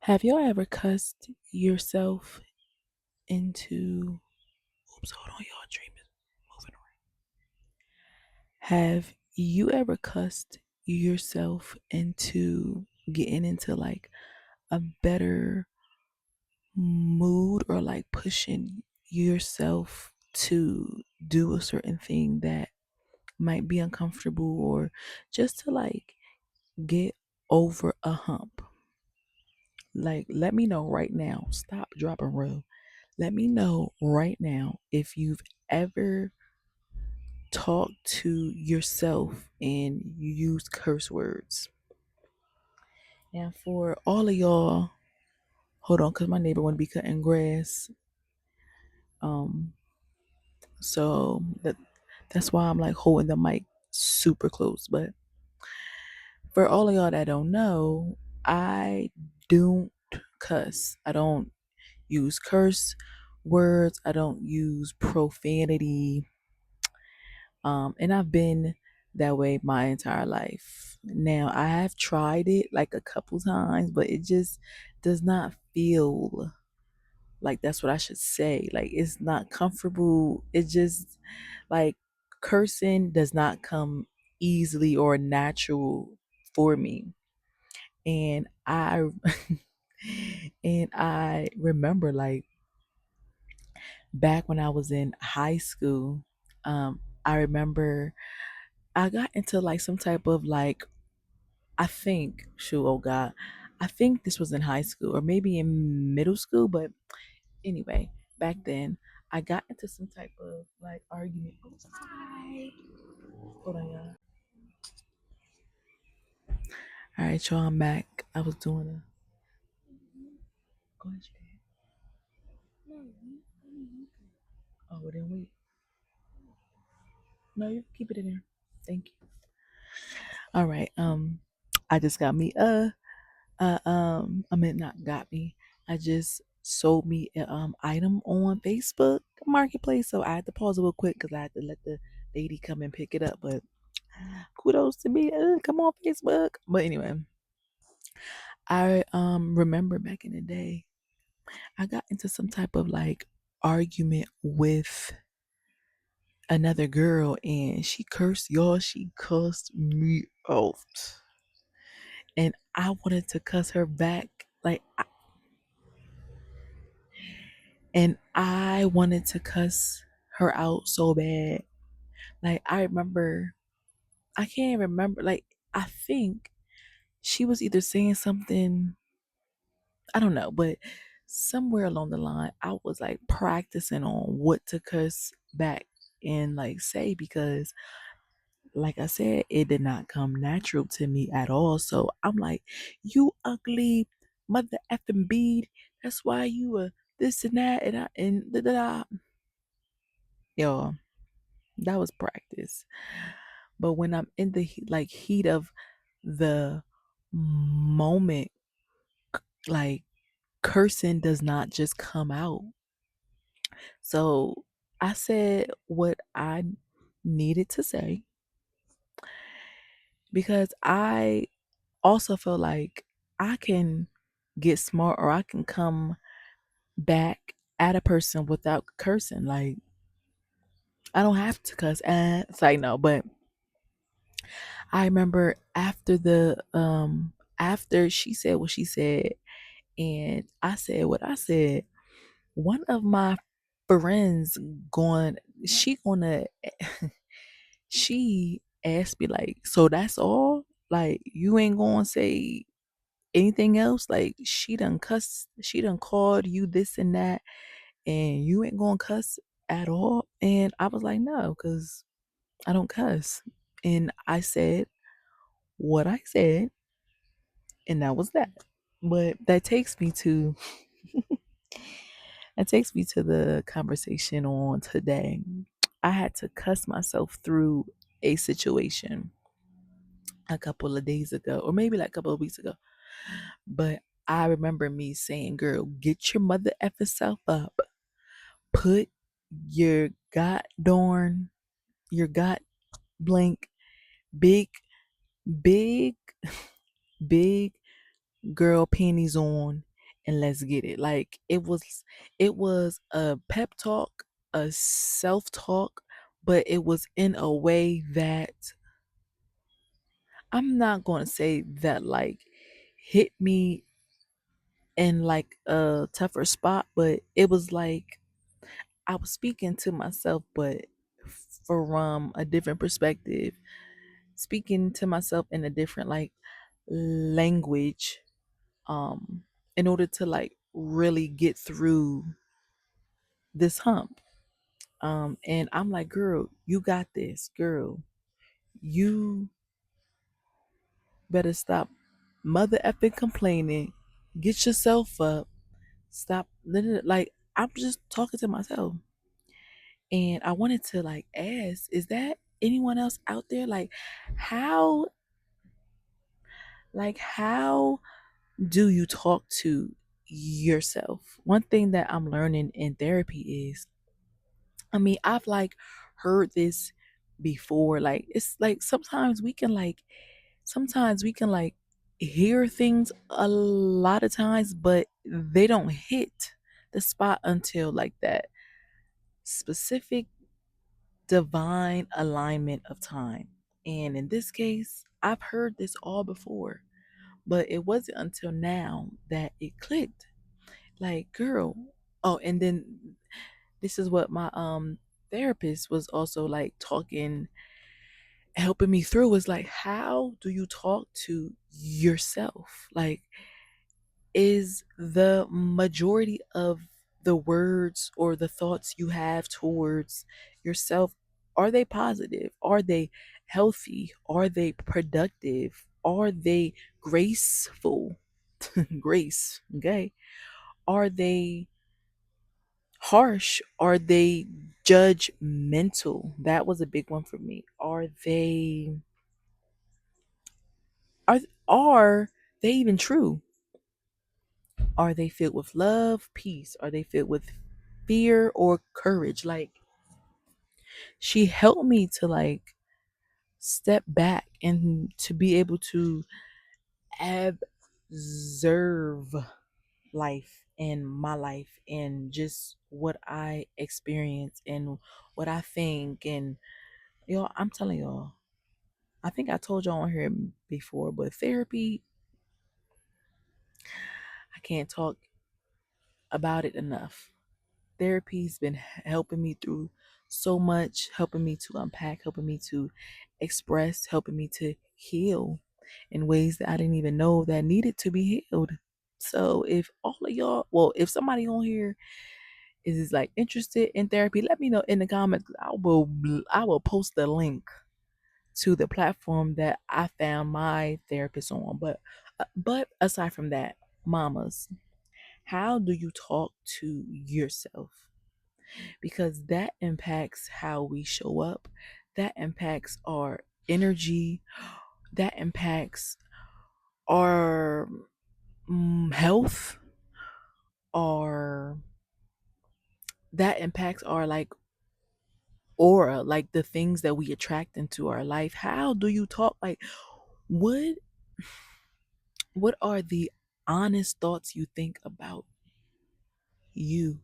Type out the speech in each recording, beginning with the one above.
Have y'all ever cussed yourself into? Oops, hold on, y'all. Dream is moving around. Have you ever cussed yourself into getting into like a better mood or like pushing yourself to do a certain thing that might be uncomfortable or just to like get over a hump? Like, let me know right now. Stop, drop, and roll. Let me know right now if you've ever talked to yourself and you use curse words. And for all of y'all, hold on, cause my neighbor want to be cutting grass. Um, so that's why I'm like holding the mic super close. But for all of y'all that don't know, I don't cuss. I don't use curse words. I don't use profanity. And I've been that way my entire life. Now I have tried it like a couple times, but it just does not feel like that's what I should say. Like it's not comfortable. It just like cursing does not come easily or natural for me. And I and I remember like back when I was in high school, I remember I got into like some type of like I think shoot oh god I think this was in high school or maybe in middle school, but anyway, back then I got into some type of like argument. Oh, hi. Hold on, y'all. All right, y'all, I'm back. I was doing a go ahead, Shay. Oh, well, then wait. No, you keep it in there. Thank you. All right. I just got me I mean not got me. I just sold me an item on Facebook Marketplace, so I had to pause it real quick because I had to let the lady come and pick it up. But kudos to me. Come on Facebook. But anyway, I remember back in the day, I got into some type of like argument with another girl, and she cursed y'all. She cussed me out, and I wanted to cuss her back. And I wanted to cuss her out so bad. Like I remember, I can't remember. Like I think she was either saying something, I don't know, but somewhere along the line, I was like practicing on what to cuss back and like say because, like I said, it did not come natural to me at all. So I'm like, you ugly mother effing bead. That's why you were this and that and da da da. Yo, that was practice. But when I'm in the like heat of the moment, like cursing does not just come out. So I said what I needed to say because I also feel like I can get smart or I can come back at a person without cursing. Like I don't have to cuss. It's like no, but I remember after she said what she said and I said what I said, one of my friends going she gonna she asked me like, so that's all? Like you ain't gonna say anything else? Like she done called you this and that and you ain't gonna cuss at all? And I was like, no, because I don't cuss. And I said what I said and that was that. But that takes me to the conversation on today. I had to cuss myself through a situation a couple of days ago, or maybe like a couple of weeks ago. But I remember me saying, girl, get your mother effing self up. Put your god darn, your god blank, big, big, big girl panties on and let's get it. Like it was a pep talk, a self-talk, but it was in a way that I'm not going to say that like hit me in like a tougher spot, but it was like I was speaking to myself, but from a different perspective, speaking to myself in a different like language, um, in order to like really get through this hump. And I'm like, girl, you got this, girl. You better stop mother effing complaining. Get yourself up. Stop. Like, I'm just talking to myself. And I wanted to like ask, is that anyone else out there? How how do you talk to yourself? One thing that I'm learning in therapy is, I mean, I've like heard this before. Like it's like sometimes we can like hear things a lot of times, but they don't hit the spot until like that specific divine alignment of time. And in this case, I've heard this all before, but it wasn't until now that it clicked. Like, girl, oh, and then this is what my therapist was also like talking, helping me through, was like, how do you talk to yourself? Like, is the majority of the words or the thoughts you have towards yourself, are they positive? Are they healthy? Are they productive? Are they graceful? Grace, okay? Are they harsh? Are they judgmental? That was a big one for me. Are are they even true? Are they filled with love, peace? Are they filled with fear or courage? Like, she helped me to like step back and to be able to observe life and my life and just what I experience and what I think. And y'all, I'm telling y'all, I think I told y'all on here before, but therapy, I can't talk about it enough. Therapy's been helping me through so much, helping me to unpack, helping me to express, helping me to heal in ways that I didn't even know that needed to be healed. So if all of y'all, well, if somebody on here is like interested in therapy, let me know in the comments. I will post the link to the platform that I found my therapist on. But aside from that, mamas, how do you talk to yourself? Because that impacts how we show up, that impacts our energy, that impacts our health, or that impacts our like aura, like the things that we attract into our life. How do you talk? Like, what what are the honest thoughts you think about you?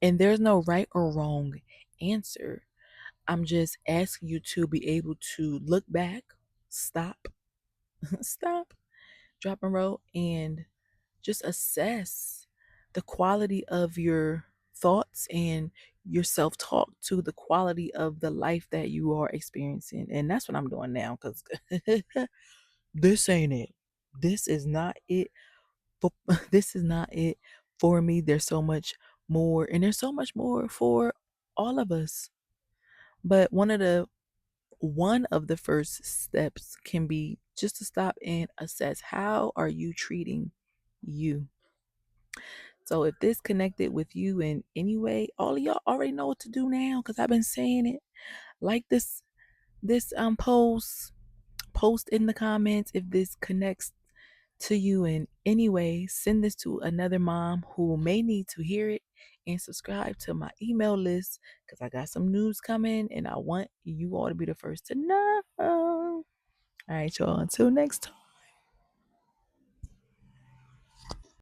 And there's no right or wrong answer. I'm just asking you to be able to look back, stop, stop, drop and roll, and just assess the quality of your thoughts and your self talk to the quality of the life that you are experiencing. And that's what I'm doing now, because this ain't it. This is not it. For, this is not it for me. There's so much more, and there's so much more for all of us. But one of the first steps can be just to stop and assess, how are you treating you? So if this connected with you in any way, all of y'all already know what to do now, because I've been saying it. Like this post in the comments if this connects to you in any way. Send this to another mom who may need to hear it, and subscribe to my email list, because I got some news coming and I want you all to be the first to know. All right, y'all. Until next time.